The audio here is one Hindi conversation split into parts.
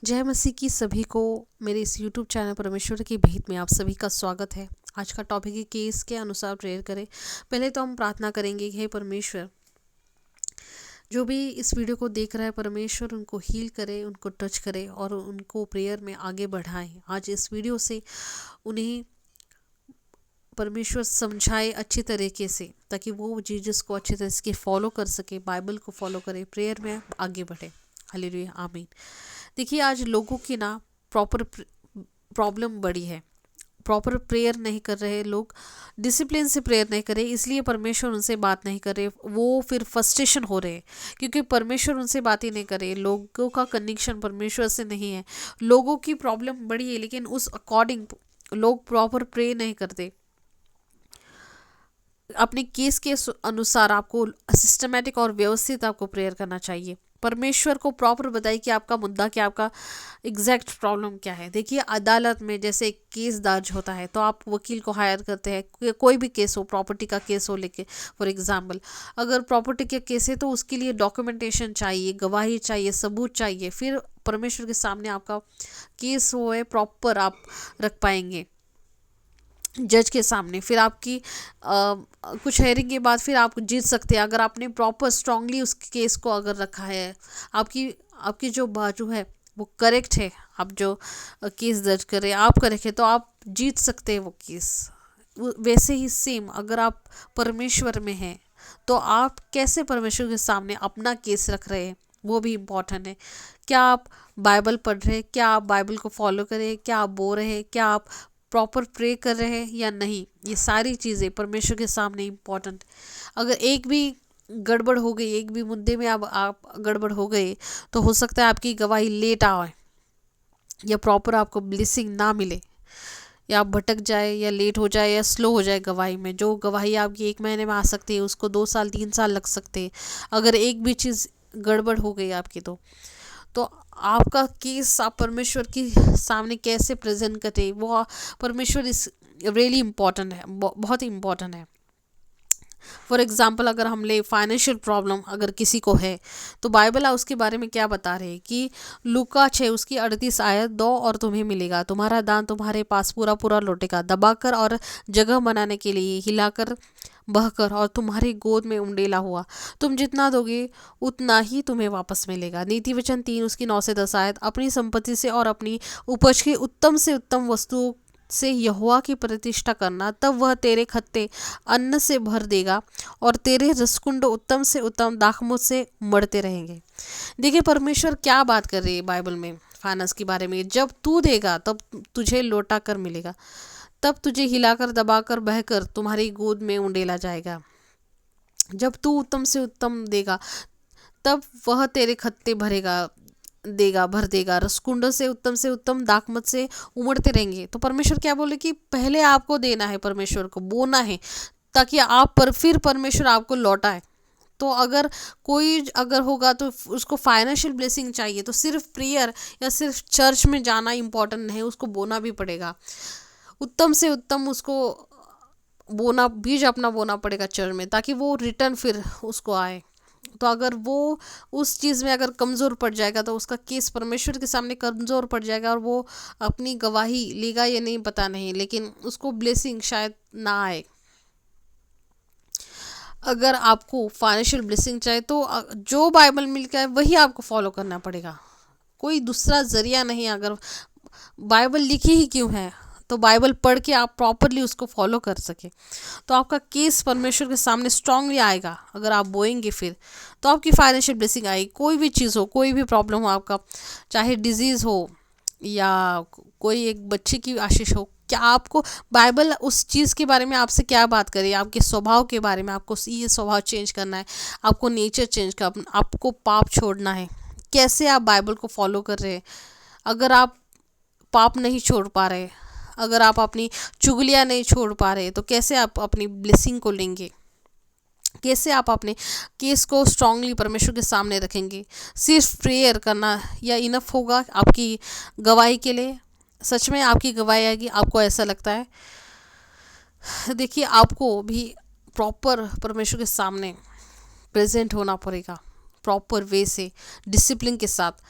जय मसीह की सभी को मेरे इस YouTube चैनल परमेश्वर की भेंट में आप सभी का स्वागत है। आज का टॉपिक है केस के अनुसार प्रेयर करें। पहले तो हम प्रार्थना करेंगे कि हे परमेश्वर, जो भी इस वीडियो को देख रहा है परमेश्वर उनको हील करे, उनको टच करे और उनको प्रेयर में आगे बढ़ाएं। आज इस वीडियो से उन्हें परमेश्वर समझाए अच्छी तरीके से, ताकि वो जीसस को अच्छी तरह से फॉलो कर सके, बाइबल को फॉलो करे, प्रेयर में आगे बढ़े। हालेलुया, आमीन। देखिए, आज लोगों की ना प्रॉपर प्रॉब्लम बड़ी है। प्रॉपर प्रेयर नहीं कर रहे लोग, डिसिप्लिन से प्रेयर नहीं कर रहे, इसलिए परमेश्वर उनसे बात नहीं कर रहे। वो फिर फ्रस्ट्रेशन हो रहे हैं क्योंकि परमेश्वर उनसे बात ही नहीं कर रहे। लोगों का कनेक्शन परमेश्वर से नहीं है। लोगों की प्रॉब्लम बड़ी है, लेकिन उस अकॉर्डिंग लोग प्रॉपर प्रे नहीं करते। अपने केस के अनुसार आपको सिस्टमेटिक और व्यवस्थित आपको प्रेयर करना चाहिए। परमेश्वर को प्रॉपर बताइए कि आपका मुद्दा क्या, आपका एग्जैक्ट प्रॉब्लम क्या है। देखिए, अदालत में जैसे एक केस दर्ज होता है तो आप वकील को हायर करते हैं। कोई भी केस हो, प्रॉपर्टी का केस हो, लेके फॉर एग्जांपल अगर प्रॉपर्टी का केस है तो उसके लिए डॉक्यूमेंटेशन चाहिए, गवाही चाहिए, सबूत चाहिए। फिर परमेश्वर के सामने आपका केस वो है प्रॉपर आप रख पाएंगे जज के सामने। फिर आपकी कुछ हेयरिंग के बाद फिर आप जीत सकते हैं, अगर आपने प्रॉपर स्ट्रांगली उस केस को अगर रखा है। आपकी आपकी जो बाजू है वो करेक्ट है, आप जो केस दर्ज कर रहे हैं आप करेक्ट है, तो आप जीत सकते हैं वो केस। वैसे ही सेम अगर आप परमेश्वर में हैं तो आप कैसे परमेश्वर के सामने अपना केस रख रहे हैं, वो भी इम्पोर्टेंट है। क्या आप बाइबल पढ़ रहे हैं, क्या आप बाइबल को फॉलो कर रहे हैं, क्या आप बोल रहे हैं, क्या आप प्रॉपर प्रे कर रहे हैं या नहीं, ये सारी चीज़ें परमेश्वर के सामने इम्पोर्टेंट। अगर एक भी गड़बड़ हो गई, एक भी मुद्दे में आप गड़बड़ हो गए, तो हो सकता है आपकी गवाही लेट आए या प्रॉपर आपको ब्लेसिंग ना मिले, या आप भटक जाए या लेट हो जाए या स्लो हो जाए गवाही में। जो गवाही आपकी 1 महीने में आ सकती है उसको 2 साल 3 साल लग सकते हैं। अगर एक भी चीज़ गड़बड़ हो गई आपकी तो आपका केस आप परमेश्वर की सामने कैसे प्रेजेंट करें, वो परमेश्वर इस रियली इम्पॉर्टेंट है, बहुत ही इम्पॉर्टेंट है। फॉर एग्जाम्पल अगर हम ले फाइनेंशियल प्रॉब्लम अगर किसी को है, तो बाइबल उसके बारे में क्या बता रहे हैं कि लूका 6 उसकी 38 आयत, दो और तुम्हें मिलेगा, तुम्हारा दान तुम्हारे पास पूरा पूरा लौटेगा, दबाकर और जगह बनाने के लिए हिलाकर बहकर और तुम्हारी गोद में उंडेला हुआ, तुम जितना दोगे उतना ही तुम्हें वापस मिलेगा। नीति वचन 3 उसकी 9 से 10 आयत, अपनी संपत्ति से और अपनी उपज की उत्तम से उत्तम वस्तुओं से यहोवा की प्रतिष्ठा करना, तब वह तेरे खत्ते अन्न से भर देगा और तेरे रसकुंड उत्तम से उत्तम दाखमों से मरते रहेंगे। देखिए, परमेश्वर क्या बात कर रही है बाइबल में फाइनेंस के बारे में। जब तू देगा तब तुझे लौटा कर मिलेगा, तब तुझे हिलाकर दबाकर बहकर तुम्हारी गोद में उंडेला जाएगा। जब तू उत्तम से उत्तम देगा तब वह तेरे खत्ते भर देगा, रसकुंडों से उत्तम दाखमत से उमड़ते रहेंगे। तो परमेश्वर क्या बोले कि पहले आपको देना है, परमेश्वर को बोना है, ताकि आप पर फिर परमेश्वर आपको लौटाए। तो अगर कोई अगर होगा तो उसको फाइनेंशियल ब्लेसिंग चाहिए, तो सिर्फ प्रेयर या सिर्फ चर्च में जाना इम्पोर्टेंट नहीं, उसको बोना भी पड़ेगा। उत्तम से उत्तम उसको बोना, बीज अपना बोना पड़ेगा चर्च में, ताकि वो रिटर्न फिर उसको आए। तो अगर वो उस चीज़ में अगर कमज़ोर पड़ जाएगा तो उसका केस परमेश्वर के सामने कमज़ोर पड़ जाएगा, और वो अपनी गवाही लेगा या नहीं पता नहीं, लेकिन उसको ब्लेसिंग शायद ना आए। अगर आपको फाइनेंशियल ब्लेसिंग चाहिए तो जो बाइबल मिल के आए वही आपको फॉलो करना पड़ेगा, कोई दूसरा ज़रिया नहीं। अगर बाइबल लिखी ही क्यों है, तो बाइबल पढ़ के आप प्रॉपरली उसको फॉलो कर सके, तो आपका केस परमेश्वर के सामने स्ट्रांगली आएगा। अगर आप बोएंगे फिर तो आपकी फाइनेंशियल ब्लेसिंग आएगी। कोई भी चीज़ हो, कोई भी प्रॉब्लम हो आपका, चाहे डिजीज़ हो या कोई एक बच्चे की आशीष हो, क्या आपको बाइबल उस चीज़ के बारे में आपसे क्या बात करे, आपके स्वभाव के बारे में, आपको ये स्वभाव चेंज करना है, आपको नेचर चेंज करना, आपको पाप छोड़ना है, कैसे आप बाइबल को फॉलो कर रहे हैं। अगर आप पाप नहीं छोड़ पा रहे, अगर आप अपनी चुगलियाँ नहीं छोड़ पा रहे, तो कैसे आप अपनी ब्लेसिंग को लेंगे, कैसे आप अपने केस को स्ट्रांगली परमेश्वर के सामने रखेंगे। सिर्फ प्रेयर करना या इनफ होगा आपकी गवाही के लिए? सच में आपकी गवाही आएगी? आपको ऐसा लगता है? देखिए, आपको भी प्रॉपर परमेश्वर के सामने प्रेजेंट होना पड़ेगा, प्रॉपर वे से, डिसिप्लिन के साथ।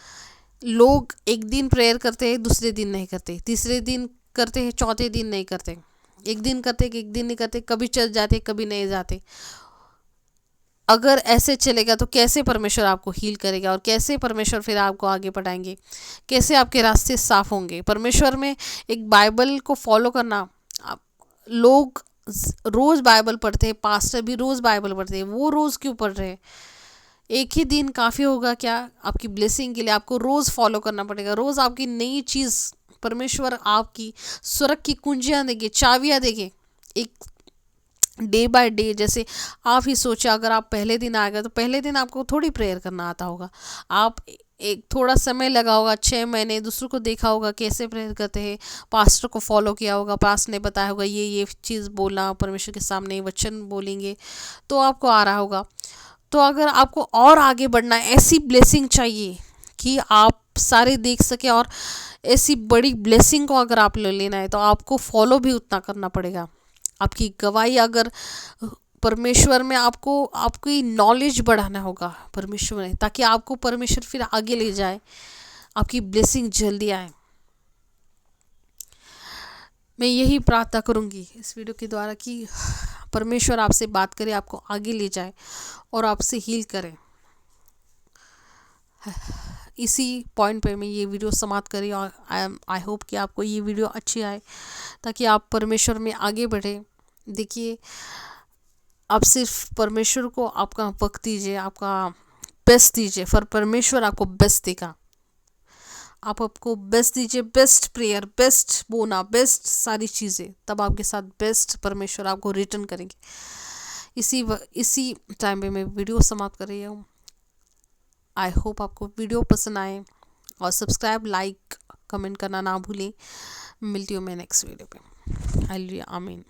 लोग एक दिन प्रेयर करते हैं, दूसरे दिन नहीं करते, तीसरे दिन करते हैं, चौथे दिन नहीं करते, एक दिन करते एक दिन नहीं करते, कभी चल जाते कभी नहीं जाते। अगर ऐसे चलेगा तो कैसे परमेश्वर आपको हील करेगा, और कैसे परमेश्वर फिर आपको आगे बढ़ाएंगे, कैसे आपके रास्ते साफ होंगे। परमेश्वर में एक बाइबल को फॉलो करना, लोग रोज़ बाइबल पढ़ते हैं, पास्टर भी रोज़ बाइबल पढ़ते हैं, वो रोज़ क्यों पढ़ रहे हैं? एक ही दिन काफ़ी होगा क्या आपकी ब्लेसिंग के लिए? आपको रोज़ फॉलो करना पड़ेगा, रोज़ आपकी नई चीज़ परमेश्वर आपकी स्वर्ग की कुंजियाँ देंगे, चाबियाँ देंगे, एक डे बाय डे। जैसे आप ही सोचे, अगर आप पहले दिन आ गए तो पहले दिन आपको थोड़ी प्रेयर करना आता होगा, आप एक थोड़ा समय लगा होगा, 6 महीने दूसरों को देखा होगा कैसे प्रेयर करते हैं, पास्टर को फॉलो किया होगा, पास्टर ने बताया होगा ये चीज़ बोलना, परमेश्वर के सामने वचन बोलेंगे, तो आपको आ रहा होगा। तो अगर आपको और आगे बढ़ना है, ऐसी ब्लेसिंग चाहिए कि आप सारे देख सके, और ऐसी बड़ी ब्लेसिंग को अगर आप ले लेना है तो आपको फॉलो भी उतना करना पड़ेगा। आपकी गवाही अगर परमेश्वर में, आपको आपकी नॉलेज बढ़ाना होगा परमेश्वर में, ताकि आपको परमेश्वर फिर आगे ले जाए, आपकी ब्लेसिंग जल्दी आए। मैं यही प्रार्थना करूंगी इस वीडियो के द्वारा कि परमेश्वर आपसे बात करे, आपको आगे ले जाए और आपसे हील करे। इसी पॉइंट पे मैं ये वीडियो समाप्त करी, और आई होप कि आपको ये वीडियो अच्छी आए, ताकि आप परमेश्वर में आगे बढ़े। देखिए, आप सिर्फ परमेश्वर को आपका वक्त दीजिए, आपका बेस्ट दीजिए, फिर परमेश्वर आपको बेस्ट देगा। आप आपको बेस्ट दीजिए, बेस्ट प्रेयर, बेस्ट बोना, बेस्ट सारी चीज़ें, तब आपके साथ बेस्ट परमेश्वर आपको रिटर्न करेंगे। इसी टाइम पे मैं वीडियो समाप्त कर रही हूँ। आई होप आपको वीडियो पसंद आए, और सब्सक्राइब, लाइक, कमेंट करना ना भूलें। मिलती हूँ मैं नेक्स्ट वीडियो पे। हालेलुया, आमीन।